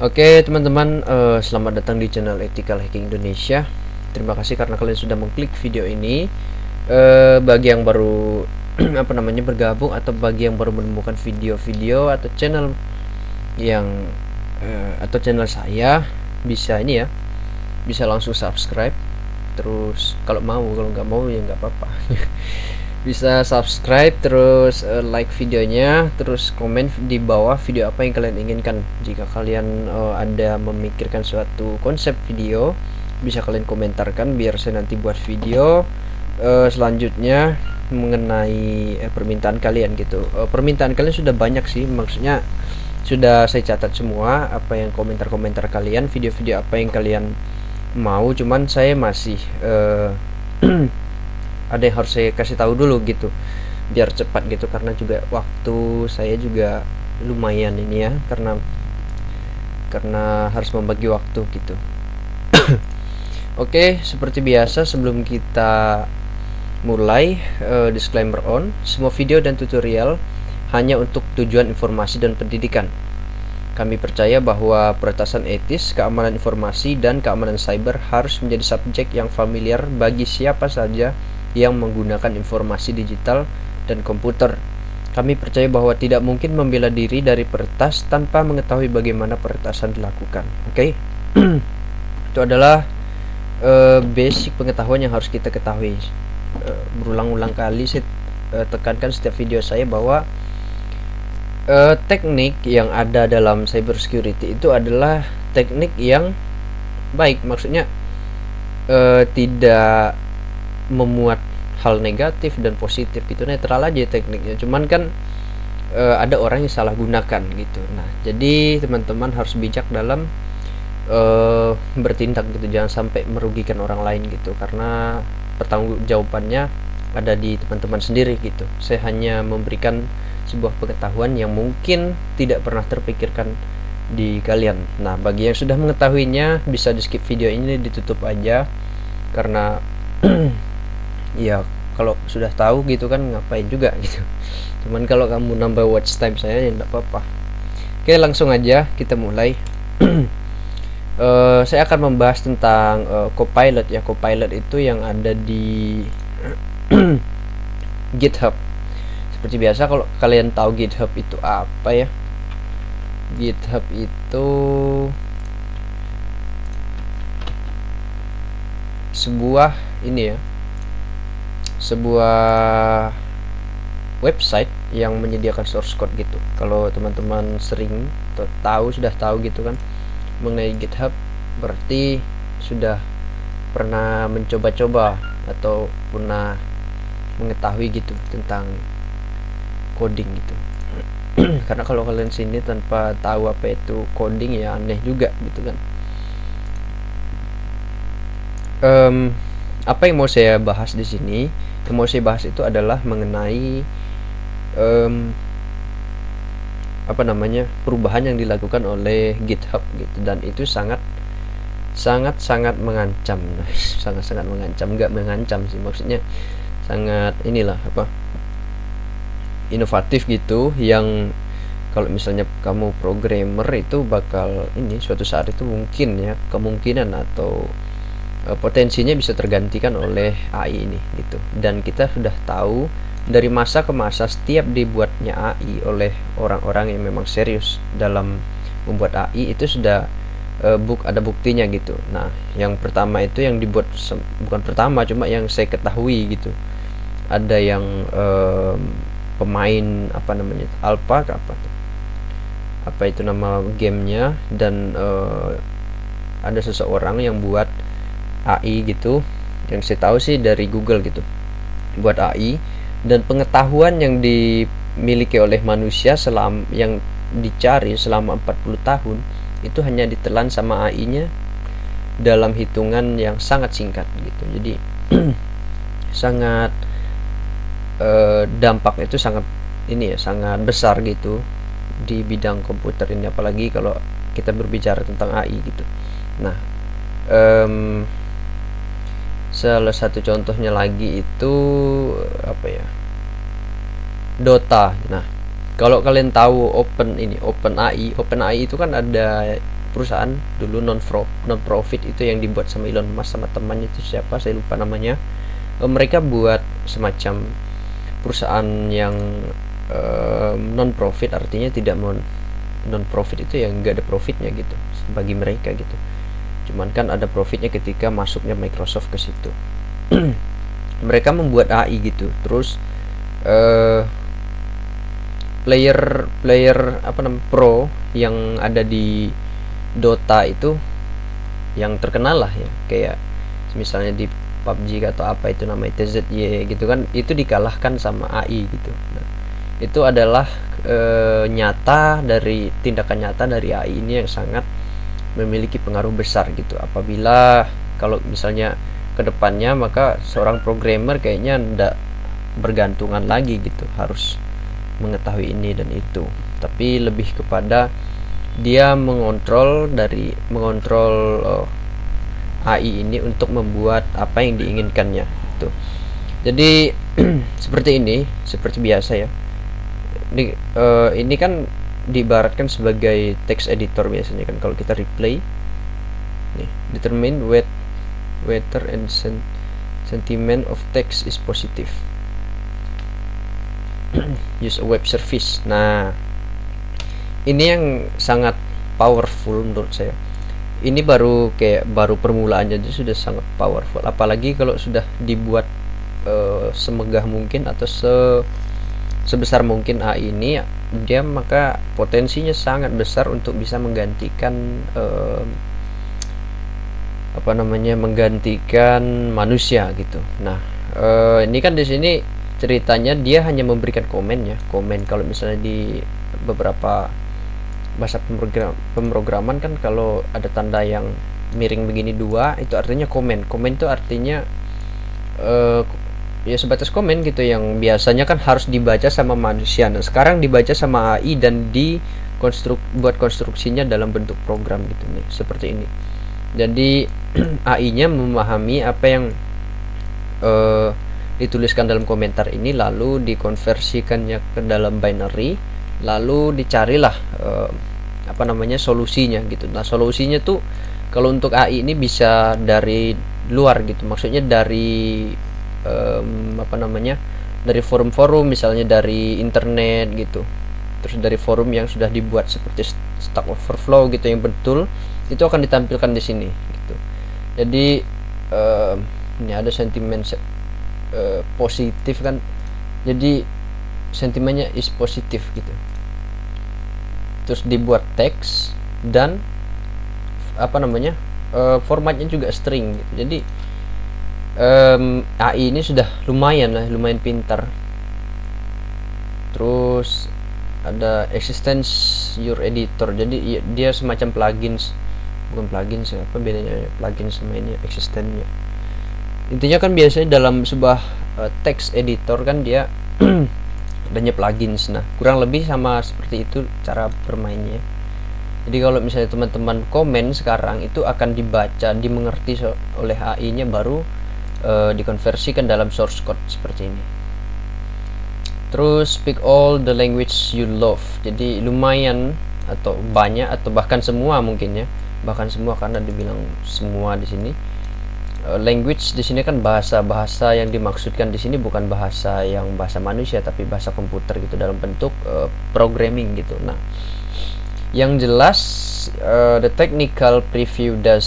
Oke teman-teman, selamat datang di channel Ethical Hacking Indonesia. Terima kasih karena kalian sudah mengklik video ini. Bagi yang baru bergabung, atau bagi yang baru menemukan video-video atau channel yang atau channel saya, bisa ini ya, bisa langsung subscribe. Terus kalau nggak mau ya nggak apa-apa. Bisa subscribe, terus like videonya, terus komen di bawah video apa yang kalian inginkan. Jika kalian ada memikirkan suatu konsep video, bisa kalian komentarkan biar saya nanti buat video selanjutnya mengenai permintaan kalian gitu. Permintaan kalian sudah banyak sih, maksudnya sudah saya catat semua apa yang komentar-komentar kalian, video-video apa yang kalian mau, cuman saya masih ada yang harus saya kasih tahu dulu gitu biar cepat gitu, karena juga waktu saya juga lumayan ini ya, karena harus membagi waktu gitu. Oke, seperti biasa sebelum kita mulai, disclaimer on, semua video dan tutorial hanya untuk tujuan informasi dan pendidikan. Kami percaya bahwa peretasan etis, keamanan informasi, dan keamanan cyber harus menjadi subjek yang familiar bagi siapa saja yang menggunakan informasi digital dan komputer. Kami percaya bahwa tidak mungkin membela diri dari peretas tanpa mengetahui bagaimana peretasan dilakukan. Oke. Itu adalah basic pengetahuan yang harus kita ketahui. Berulang-ulang kali saya tekankan setiap video saya bahwa teknik yang ada dalam cyber security itu adalah teknik yang baik, maksudnya tidak memuat hal negatif dan positif gitu, netral aja tekniknya. Cuman kan ada orang yang salah gunakan gitu. Nah, jadi teman-teman harus bijak dalam bertindak gitu, jangan sampai merugikan orang lain gitu, karena pertanggungjawabannya ada di teman-teman sendiri gitu. Saya hanya memberikan sebuah pengetahuan yang mungkin tidak pernah terpikirkan di kalian. Nah, bagi yang sudah mengetahuinya bisa di skip video ini, ditutup aja, karena ya kalau sudah tahu gitu kan ngapain juga gitu. Cuman kalau kamu nambah watch time saya ya enggak apa-apa. Oke, langsung aja kita mulai. Saya akan membahas tentang Copilot ya. Copilot itu yang ada di GitHub. Seperti biasa, kalau kalian tahu GitHub itu apa ya? GitHub itu sebuah ini ya, sebuah website yang menyediakan source code gitu. Kalau teman-teman sering sudah tahu gitu kan mengenai GitHub, berarti sudah pernah mencoba-coba atau pernah mengetahui gitu tentang coding gitu. Karena kalau kalian sini tanpa tahu apa itu coding ya aneh juga gitu kan. Apa yang mau saya bahas di sini? Yang mau saya bahas itu adalah mengenai perubahan yang dilakukan oleh GitHub gitu, dan itu sangat mengancam. sangat mengancam, nggak mengancam sih, maksudnya sangat inovatif gitu, yang kalau misalnya kamu programmer itu bakal suatu saat itu mungkin ya, kemungkinan atau potensinya bisa tergantikan oleh AI ini gitu. Dan kita sudah tahu dari masa ke masa setiap dibuatnya AI oleh orang-orang yang memang serius dalam membuat AI itu sudah ada buktinya gitu. Nah, yang pertama itu yang dibuat, bukan pertama, cuma yang saya ketahui gitu, ada yang pemain Alpha apa itu nama gamenya, dan ada seseorang yang buat AI gitu, yang saya tahu sih dari Google gitu, buat AI, dan pengetahuan yang dimiliki oleh manusia yang dicari selama 40 tahun itu hanya ditelan sama AI-nya dalam hitungan yang sangat singkat gitu. Jadi sangat dampaknya itu sangat besar gitu di bidang komputer ini, apalagi kalau kita berbicara tentang AI gitu. Nah, salah satu contohnya lagi itu Dota. Nah, kalau kalian tahu OpenAI itu kan ada perusahaan dulu non profit itu yang dibuat sama Elon Musk sama temannya, itu siapa saya lupa namanya. Mereka buat semacam perusahaan yang non profit, artinya tidak non profit itu yang nggak ada profitnya gitu bagi mereka gitu, cuman kan ada profitnya ketika masuknya Microsoft ke situ. Mereka membuat AI gitu, terus player apa namanya pro yang ada di Dota itu yang terkenal lah ya, kayak misalnya di PUBG atau apa itu namanya TZY gitu kan, itu dikalahkan sama AI gitu. Nah, itu adalah tindakan nyata dari AI ini yang sangat memiliki pengaruh besar gitu. Apabila kalau misalnya kedepannya, maka seorang programmer kayaknya ndak bergantungan lagi gitu harus mengetahui ini dan itu, tapi lebih kepada dia mengontrol AI ini untuk membuat apa yang diinginkannya gitu. Jadi seperti ini, seperti biasa ya, ini kan diibaratkan sebagai text editor biasanya kan. Kalau kita replay nih, determine whether and sentiment of text is positive, use a web service. Nah, ini yang sangat powerful menurut saya. Ini baru permulaannya aja sudah sangat powerful, apalagi kalau sudah dibuat semegah mungkin atau sebesar mungkin AI ini, dia maka potensinya sangat besar untuk bisa menggantikan menggantikan manusia gitu. Nah, ini kan di sini ceritanya dia hanya memberikan komen ya, komen. Kalau misalnya di beberapa bahasa pemrograman kan, kalau ada tanda yang miring begini dua, itu artinya komen. Komen itu artinya ya sebatas komen gitu, yang biasanya kan harus dibaca sama manusia. Nah, sekarang dibaca sama AI dan buat konstruksinya dalam bentuk program gitu nih, seperti ini. Jadi AI-nya memahami apa yang dituliskan dalam komentar ini, lalu dikonversikannya ke dalam binary, lalu dicarilah solusinya gitu. Nah, solusinya tuh kalau untuk AI ini bisa dari luar gitu, maksudnya dari dari forum-forum, misalnya dari internet gitu, terus dari forum yang sudah dibuat seperti Stack Overflow gitu, yang betul itu akan ditampilkan di sini gitu. Jadi ini ada sentimen positif kan, jadi sentimennya is positif gitu, terus dibuat teks dan formatnya juga string gitu. Jadi AI ini sudah lumayan pintar. Terus ada existence your editor, jadi dia semacam plugins, bukan plugins ya, apa bedanya plugin sama ini existence-nya. Intinya kan biasanya dalam sebuah text editor kan dia adanya plugins. Nah, kurang lebih sama seperti itu cara bermainnya. Jadi kalau misalnya teman-teman komen sekarang, itu akan dimengerti oleh AI-nya, baru dikonversikan dalam source code seperti ini. Terus speak all the language you love, jadi lumayan atau banyak atau bahkan semua mungkin ya, bahkan semua, karena dibilang semua di sini. Language di sini kan bahasa yang dimaksudkan di sini bukan bahasa manusia, tapi bahasa komputer gitu, dalam bentuk programming gitu. Nah, yang jelas the technical preview does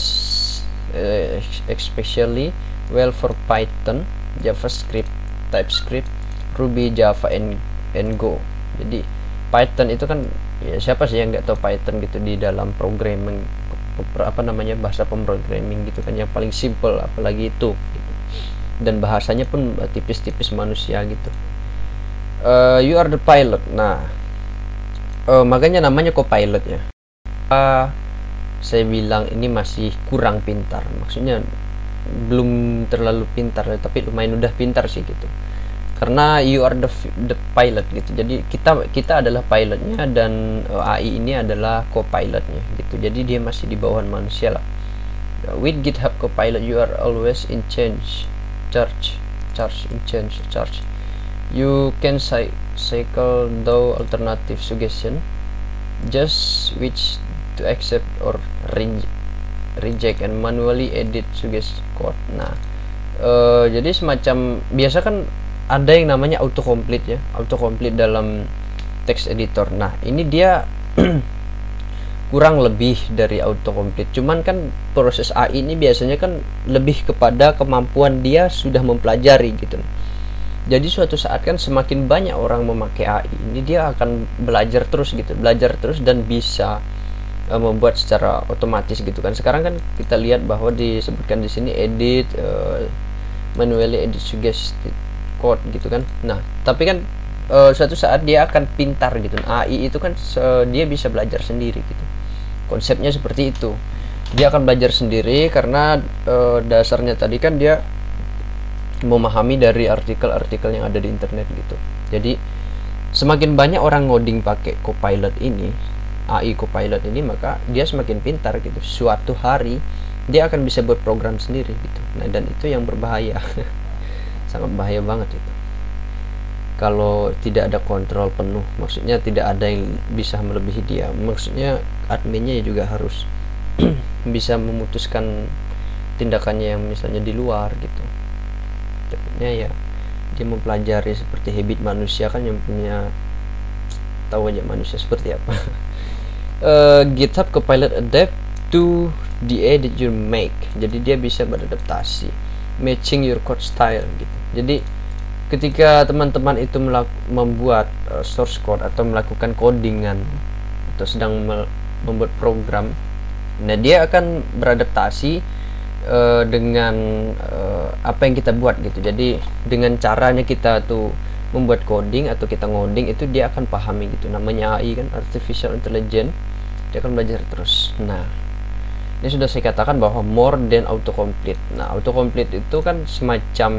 especially well for Python, JavaScript, TypeScript, Ruby, Java, and Go. Jadi Python itu kan ya, siapa sih yang nggak tahu Python gitu, di dalam programming bahasa pemrogramming gitu kan, yang paling simple, apalagi itu gitu. Dan bahasanya pun tipis-tipis manusia gitu. You are the pilot. Nah, makanya namanya copilot ya. Saya bilang ini masih kurang pintar, maksudnya belum terlalu pintar, tapi lumayan udah pintar sih gitu. Karena you are the pilot gitu, jadi kita adalah pilotnya, dan AI ini adalah co-pilotnya gitu. Jadi dia masih di bawah manusia lah. With GitHub Copilot you are always in charge. You can cycle though alternative suggestion, just which to accept or reject and manually edit suggest code. Nah, jadi semacam biasa kan ada yang namanya autocomplete ya, autocomplete dalam text editor. Nah, ini dia kurang lebih dari autocomplete. Cuman kan proses AI ini biasanya kan lebih kepada kemampuan dia sudah mempelajari gitu. Jadi suatu saat kan semakin banyak orang memakai AI ini, dia akan belajar terus gitu, belajar terus dan bisa membuat secara otomatis gitu kan. Sekarang kan kita lihat bahwa disebutkan di sini edit manually edit suggested code gitu kan. Nah, tapi kan suatu saat dia akan pintar gitu. AI itu kan dia bisa belajar sendiri gitu. Konsepnya seperti itu. Dia akan belajar sendiri karena dasarnya tadi kan dia memahami dari artikel-artikel yang ada di internet gitu. Jadi semakin banyak orang ngoding pakai Copilot ini, AI Copilot ini, maka dia semakin pintar gitu. Suatu hari dia akan bisa buat program sendiri gitu. Nah, dan itu yang berbahaya. Sangat bahaya banget itu. Kalau tidak ada kontrol penuh, maksudnya tidak ada yang bisa melebihi dia. Maksudnya adminnya juga harus bisa memutuskan tindakannya yang misalnya di luar gitu. Takutnya ya dia mempelajari seperti habit manusia kan, yang punya tahu aja manusia seperti apa. GitHub Copilot adapt to the edit you make. Jadi dia bisa beradaptasi, matching your code style gitu. Jadi ketika teman-teman itu membuat source code atau melakukan codingan atau sedang membuat program, nah dia akan beradaptasi dengan apa yang kita buat gitu. Jadi dengan caranya kita tuh membuat coding atau kita ngoding, itu dia akan pahami gitu. Namanya AI kan, artificial intelligence, dia akan belajar terus. Nah, ini sudah saya katakan bahwa more than autocomplete. Nah, autocomplete itu kan semacam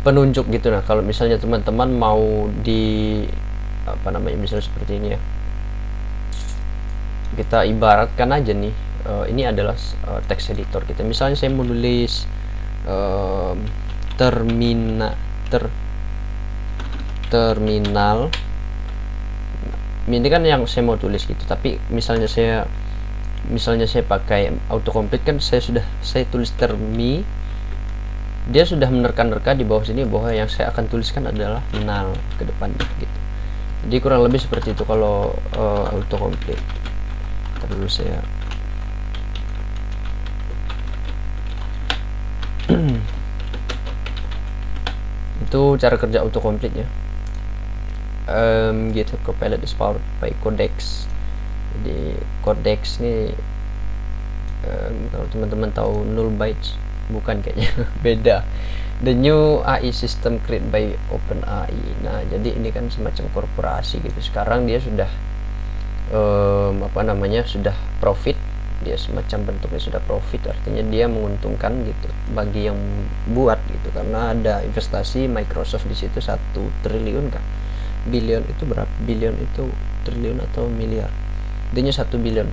penunjuk gitu. Nah, kalau misalnya teman-teman mau di apa namanya, misalnya seperti ini ya, kita ibaratkan aja nih, ini adalah text editor kita. Misalnya saya menulis terminal, ini kan yang saya mau tulis gitu. Tapi misalnya saya pakai autocomplete kan, saya tulis termi, dia sudah menerka-nerka di bawah sini bahwa yang saya akan tuliskan adalah null ke depannya gitu. Jadi kurang lebih seperti itu kalau autocomplete. Ntar dulu saya itu cara kerja autocomplete ya. GitHub Copilot is powered by Codex. Jadi Codex ini kalau teman-teman tahu null bytes, bukan kayaknya. Beda. The new AI system created by OpenAI. Nah, jadi ini kan semacam korporasi gitu. Sekarang dia sudah sudah profit. Dia semacam bentuknya sudah profit, artinya dia menguntungkan gitu bagi yang buat gitu, karena ada investasi Microsoft di situ 1 triliun kah? Billion itu berapa? Billion itu triliun atau miliar? Dia 1 billion.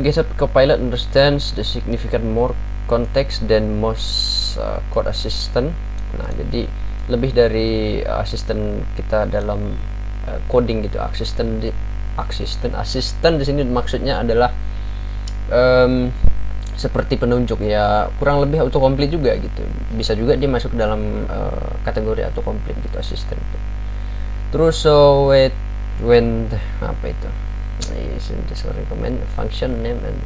GitHub Copilot understands the significant more context than most code assistant. Nah, jadi lebih dari asisten kita dalam coding gitu. Asisten di sini maksudnya adalah seperti penunjuk ya, kurang lebih autocomplete juga gitu. Bisa juga dia masuk dalam kategori autocomplete gitu, asisten. Terus when apa itu? Recommend function name and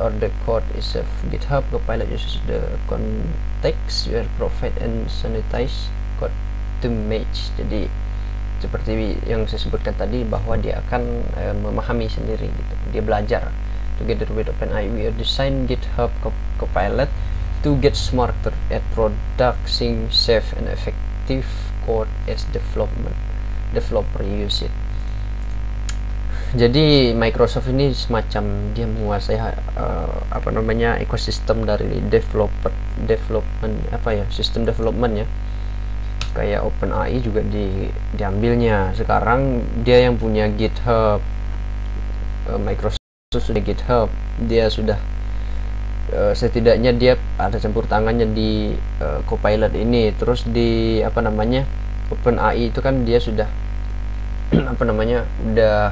or the code is of GitHub Copilot uses the context you provide and sanitize code to match. Jadi seperti yang saya sebutkan tadi, bahwa dia akan memahami sendiri gitu. Dia belajar. Together with OpenAI, we design GitHub Copilot to get smarter at producing safe and effective code as developer use it. Jadi Microsoft ini semacam dia menguasai ekosistem dari sistem development ya. Kayak OpenAI juga diambilnya. Sekarang dia yang punya GitHub, Microsoft sudah GitHub, dia sudah setidaknya dia ada campur tangannya di Copilot ini. Terus di OpenAI itu kan dia sudah apa namanya udah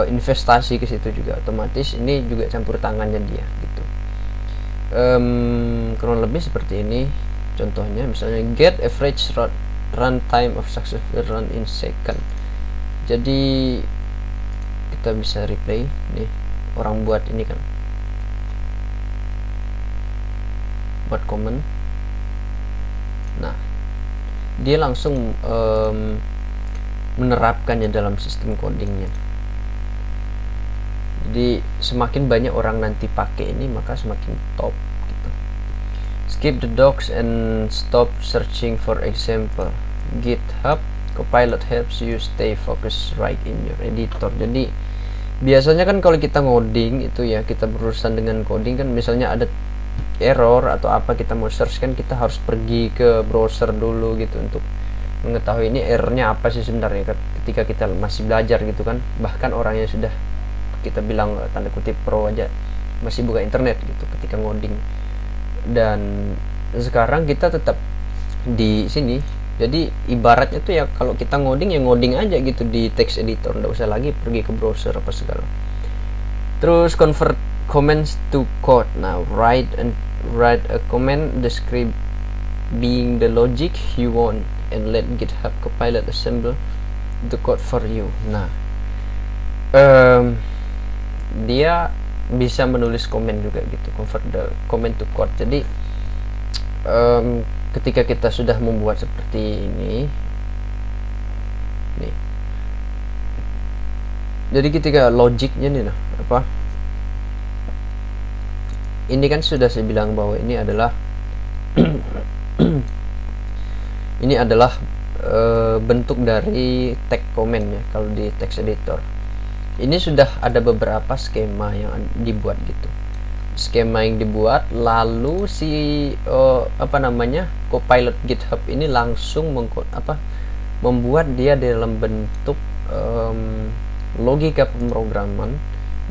investasi ke situ juga, otomatis ini juga campur tangannya dia gitu. Kurang lebih seperti ini contohnya, misalnya get average run time of successful run in second. Jadi kita bisa replay nih, orang buat ini kan, buat comment. Nah, dia langsung menerapkannya dalam sistem codingnya. Jadi semakin banyak orang nanti pakai ini, maka semakin top gitu. Skip the docs and stop searching for example. GitHub Copilot helps you stay focused right in your editor. Jadi biasanya kan kalau kita ngoding itu ya, kita berurusan dengan coding kan, misalnya ada error atau apa kita mau search kan, kita harus pergi ke browser dulu gitu untuk mengetahui ini errornya apa sih sebenarnya, ketika kita masih belajar gitu kan. Bahkan orang yang sudah kita bilang tanda kutip pro aja masih buka internet gitu ketika ngoding. Dan sekarang kita tetap di sini, jadi ibaratnya tuh ya, kalau kita ngoding ya ngoding aja gitu di text editor, nggak usah lagi pergi ke browser apa segala. Terus convert comments to code. Now write a comment describing the logic you want and let GitHub Copilot assemble the code for you. Nah, dia bisa menulis komen juga gitu, convert the comment to code. Jadi ketika kita sudah membuat seperti ini nih, jadi ketika logiknya nih, nah apa ini kan sudah saya bilang bahwa ini adalah ini adalah bentuk dari tag comment ya kalau di text editor. Ini sudah ada beberapa skema yang dibuat gitu, skema yang dibuat, lalu si apa namanya Copilot GitHub ini langsung membuat dia dalam bentuk logika pemrograman.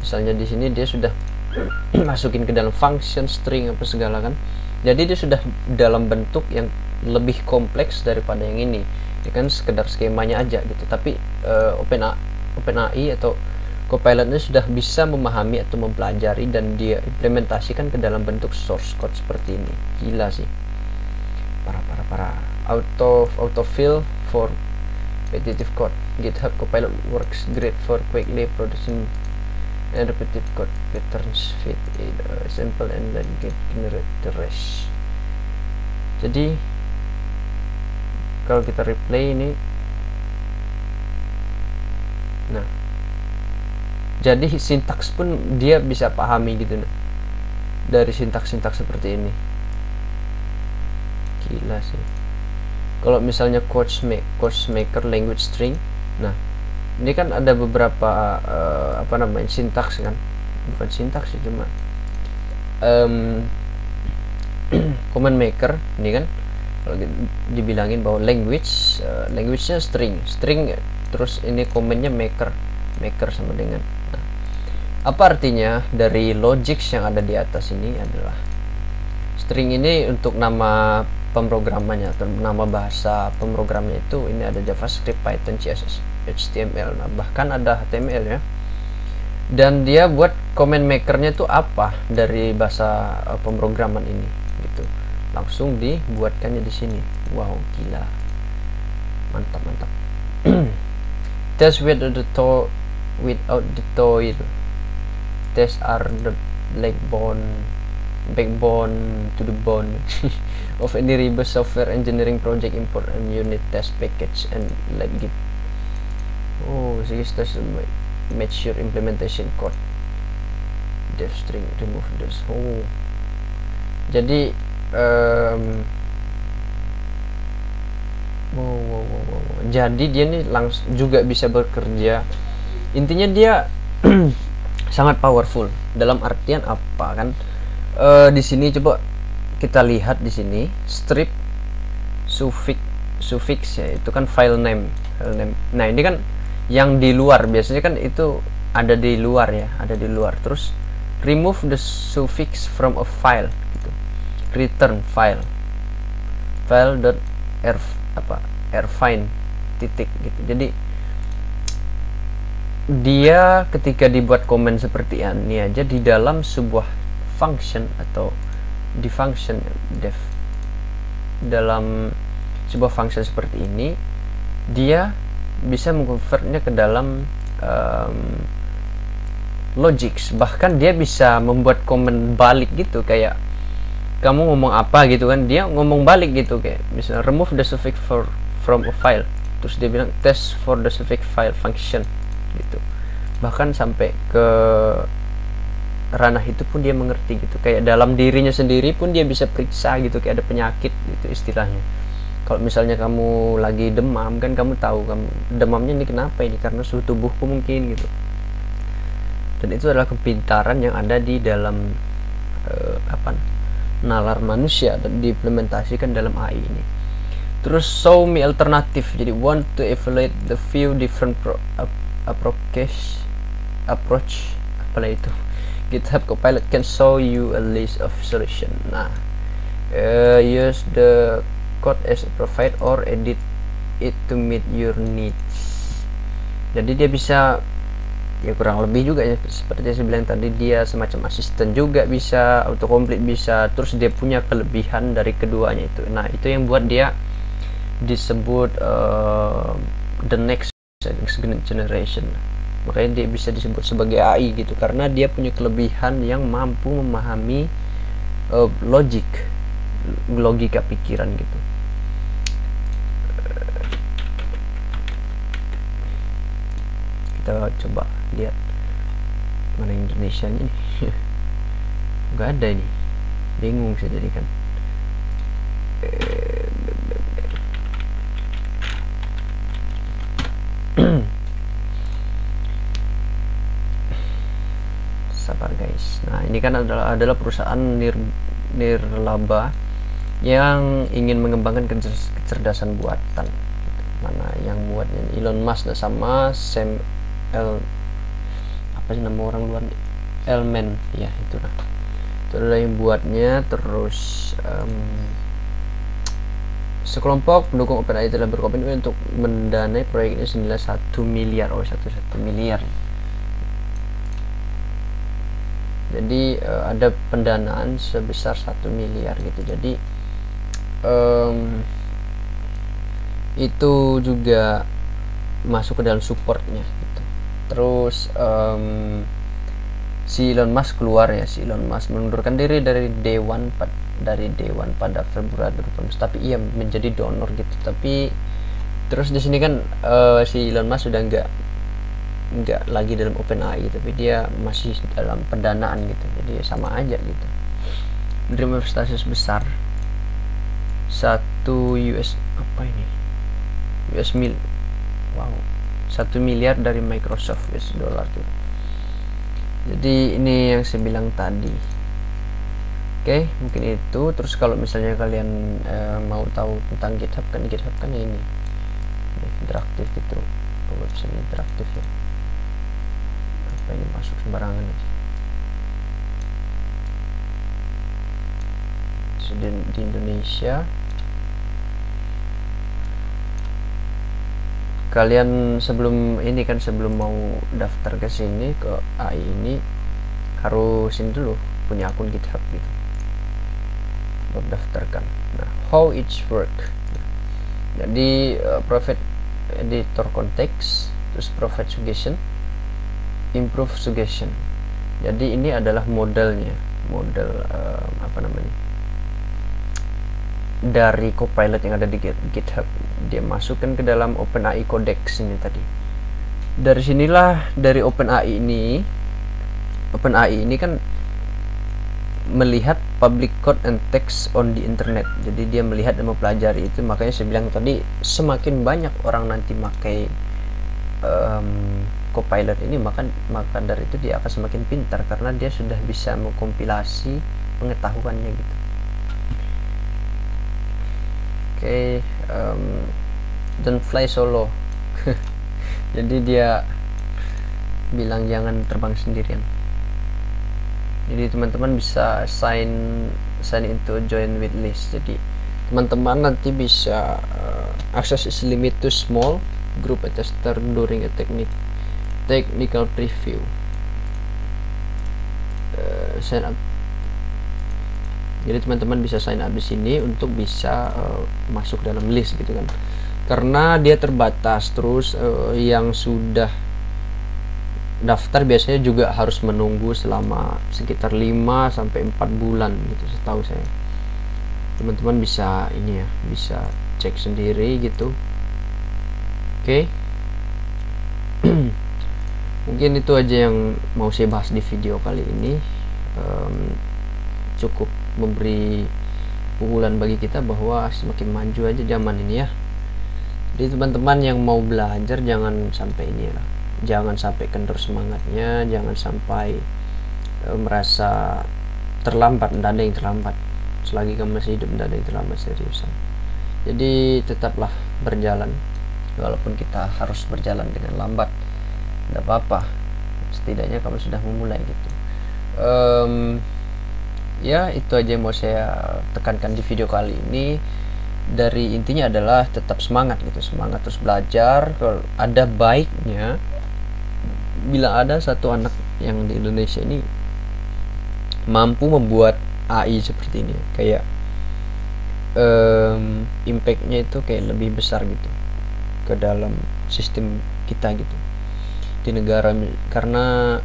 Misalnya di sini dia sudah masukin ke dalam function, string apa segala kan, jadi dia sudah dalam bentuk yang lebih kompleks daripada yang ini. Ini kan sekedar skemanya aja gitu, tapi OpenAI atau Copilotnya sudah bisa memahami atau mempelajari dan dia implementasikan ke dalam bentuk source code seperti ini. Gila sih, para autofill for repetitive code. GitHub Copilot works great for quickly producing and repetitive code patterns, fit sample and then generate the rest. Jadi kalau kita replay ini, nah jadi sintaks pun dia bisa pahami gitu, nah dari sintaks-sintaks seperti ini. Gila sih. Kalau misalnya maker language string, nah ini kan ada beberapa apa namanya sintaks kan, bukan sintaks sih, cuma command maker ini kan kalau dibilangin bahwa language-nya string, terus ini command-nya maker sama dengan. Nah, apa artinya dari logics yang ada di atas ini adalah string ini untuk nama pemrogramannya atau nama bahasa pemrogramannya itu, ini ada JavaScript, Python, CSS, HTML, nah bahkan ada HTML ya. Dan dia buat comment makernya itu apa dari bahasa pemrograman ini gitu, langsung dibuatkannya di sini. Wow, gila, mantap. Test without the toil. Tests are the backbone to the bone of any robust software engineering project. Import a unit test package and let Git. Oh, this test match your implementation code. Dev string, remove this. Oh, jadi jadi dia nih langsung juga bisa bekerja. Intinya dia sangat powerful. Dalam artian apa kan? Di sini coba kita lihat di sini strip suffix ya, itu kan file name. Nah ini kan yang di luar, biasanya kan itu ada di luar ya, ada di luar. Terus remove the suffix from a file gitu. Return file.rfind titik gitu. Jadi dia ketika dibuat komen seperti ini aja di dalam sebuah function atau di function def dalam sebuah function seperti ini, dia bisa mengkonvertnya ke dalam logics. Bahkan dia bisa membuat komen balik gitu, kayak kamu ngomong apa gitu kan, dia ngomong balik gitu, kayak misalnya remove the suffix from a file, terus dia bilang test for the suffix file function gitu. Bahkan sampai ke ranah itu pun dia mengerti gitu, kayak dalam dirinya sendiri pun dia bisa periksa gitu, kayak ada penyakit gitu istilahnya. Kalau misalnya kamu lagi demam kan, kamu tahu kamu demamnya ini kenapa, ini karena suhu tubuhku mungkin gitu. Dan itu adalah kepintaran yang ada di dalam nalar manusia dan diimplementasikan dalam AI ini. Terus show me alternative, jadi want to evaluate the few different approach apalah itu. GitHub Copilot can show you a list of solution. Nah, use the code as provide or edit it to meet your needs. Jadi dia bisa, ya kurang lebih juga ya seperti yang saya bilang tadi, dia semacam asisten juga, bisa autocomplete bisa, terus dia punya kelebihan dari keduanya itu. Nah, itu yang buat dia disebut the next generation. Makanya dia bisa disebut sebagai AI gitu, karena dia punya kelebihan yang mampu memahami logika pikiran gitu. Kita coba lihat mana Indonesia ini. Nggak ada ini, bingung saya jadi kan. Sabar guys. Nah, ini kan adalah perusahaan nirlaba yang ingin mengembangkan kecerdasan buatan. Mana yang buatnya? Elon Musk sama Sam apa sih nama orang luar? Elman ya, itu nah. Itu adalah yang buatnya. Terus sekelompok pendukung OpenAI telah berkomitmen untuk mendanai proyek ini senilai 1 miliar. Oh, 1 miliar. Jadi ada pendanaan sebesar 1 miliar gitu. Jadi itu juga masuk ke dalam supportnya gitu. Terus si Elon Musk keluar ya, si Elon Musk mengundurkan diri dari Dewan pada Februari 2018, tapi ia menjadi donor gitu. Tapi terus di sini kan si Elon Musk sudah nggak lagi dalam OpenAI, tapi dia masih dalam pendanaan gitu. Jadi sama aja gitu, menerima investasi sebesar 1 US apa ini US mil wow 1 miliar dari Microsoft US dollar tuh. Jadi ini yang saya bilang tadi. Oke, mungkin itu. Terus kalau misalnya kalian mau tahu tentang GitHub kan ini interaktif gitu, website interaktif ya. Apa ini masuk sembarangan aja. Sudah di Indonesia. Kalian sebelum mau daftar ke sini, ke AI ini, harus ini dulu punya akun GitHub gitu, baru daftarkan. Nah, how it work. Jadi private editor context, terus provide suggestion, improve suggestion. Jadi ini adalah model dari Copilot yang ada di GitHub. Dia masukkan ke dalam OpenAI Codex ini tadi. Dari sinilah, dari OpenAI ini kan melihat public code and text on the internet. Jadi dia melihat dan mempelajari itu. Makanya saya bilang tadi, semakin banyak orang nanti pakai Copilot ini, maka dari itu dia akan semakin pintar, karena dia sudah bisa mengkompilasi pengetahuannya gitu. Oke, don't fly solo. Jadi dia bilang jangan terbang sendirian. Jadi teman-teman bisa sign into join with list. Jadi teman-teman nanti bisa access is limit to small group tester during a technique technical preview, sign up. Jadi teman-teman bisa sign up di sini untuk bisa masuk dalam list gitu kan, karena dia terbatas. Terus yang sudah daftar biasanya juga harus menunggu selama sekitar 5 sampai 4 bulan gitu setahu saya. Teman-teman bisa ini ya, bisa cek sendiri gitu. Oke. Mungkin itu aja yang mau saya bahas di video kali ini. Cukup memberi pukulan bagi kita bahwa semakin maju aja zaman ini ya. Jadi teman-teman yang mau belajar jangan sampai ini ya, jangan sampai kendor semangatnya, jangan sampai merasa terlambat. Tidak ada yang terlambat selagi kamu masih hidup, tidak ada yang terlambat, seriusan. Jadi tetaplah berjalan, walaupun kita harus berjalan dengan lambat, tidak apa-apa, setidaknya kamu sudah memulai gitu. Ya itu aja yang mau saya tekankan di video kali ini. Dari intinya adalah tetap semangat gitu, semangat terus belajar. Kalau ada baiknya bila ada satu anak yang di Indonesia ini mampu membuat AI seperti ini, kayak impactnya itu kayak lebih besar gitu ke dalam sistem kita gitu di negara, karena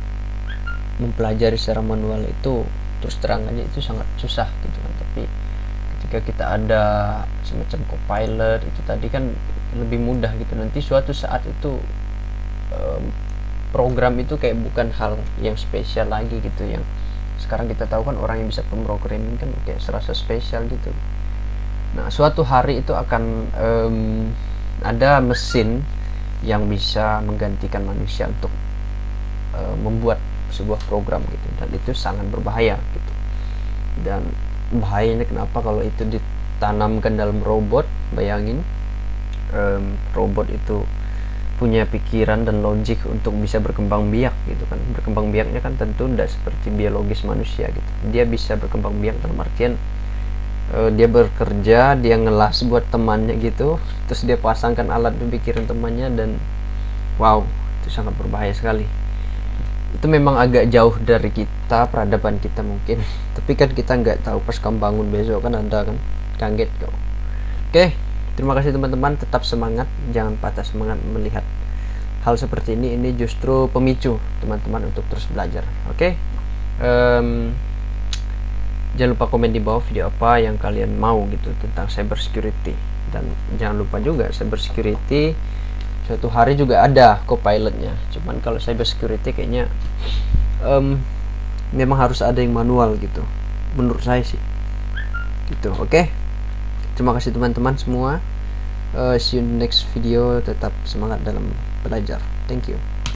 mempelajari secara manual itu terus terangannya itu sangat susah gitu kan. Tapi ketika kita ada semacam copilot itu tadi kan lebih mudah gitu. Nanti suatu saat itu program itu kayak bukan hal yang spesial lagi gitu. Yang sekarang kita tahu kan orang yang bisa pemrogramming kan kayak serasa spesial gitu. Nah suatu hari itu akan ada mesin yang bisa menggantikan manusia untuk membuat sebuah program gitu, dan itu sangat berbahaya gitu. Dan bahayanya kenapa? Kalau itu ditanamkan dalam robot, bayangin robot itu punya pikiran dan logik untuk bisa berkembang biak gitu kan. Berkembang biaknya kan tentu tidak seperti biologis manusia gitu. Dia bisa berkembang biak dalam artian dia bekerja, dia ngelas buat temannya gitu, terus dia pasangkan alat di pikiran temannya, dan wow, itu sangat berbahaya sekali. Itu memang agak jauh dari kita, peradaban kita mungkin, tapi kan kita nggak tahu pas kamu bangun besok kan Anda kan kaget kok. Oke, terima kasih teman-teman, tetap semangat, jangan patah semangat melihat hal seperti ini justru pemicu teman-teman untuk terus belajar. Oke. Jangan lupa komen di bawah video apa yang kalian mau gitu tentang cyber security, dan jangan lupa juga cyber security suatu hari juga ada copilotnya. Cuman kalau cyber security kayaknya memang harus ada yang manual gitu, menurut saya sih gitu. Oke. Terima kasih teman-teman semua. See you in the next video. Tetap semangat dalam belajar. Thank you.